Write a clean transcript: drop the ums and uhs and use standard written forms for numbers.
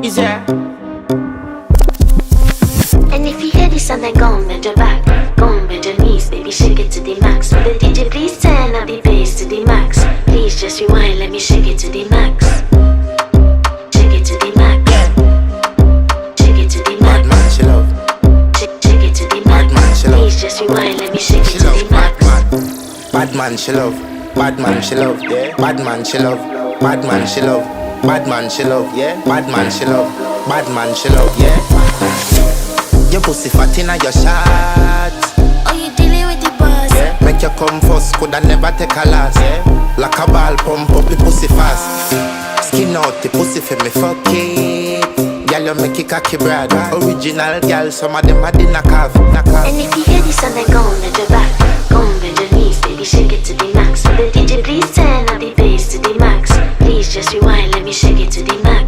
Is there? And if you hear this and then go on bend your back, go on bend your knees, baby shake it to the max. Will the DJ please turn up the bass to the max? Please just rewind, let me shake it to the max. Shake it to the max. Shake it to the max. Bad man, she love. Shake it to the max. Bad man, she love. Please just rewind, let me shake She it to love. the max. Bad man, she love. Bad man, she love. Yeah. Bad man, she love. Bad man, she love. Bad man, she love. Yeah. Bad man, she love. Bad man, she love. Yeah. Your pussy fat inna your shots. Oh, you dealing with the boss? Yeah. Make you come first, coulda never take a loss. Yeah. Like a ball, pump up the pussy fast. Skin out the pussy for me, fuck it. Girl, you make it cocky, brother. Original girl, some of them are the knockoff. And if you hear this and then go on bend your back, go on bend your knees, baby shake it to the max. Will the DJ please turn up the bass to the max? Please just rewind, let me shake it to the max.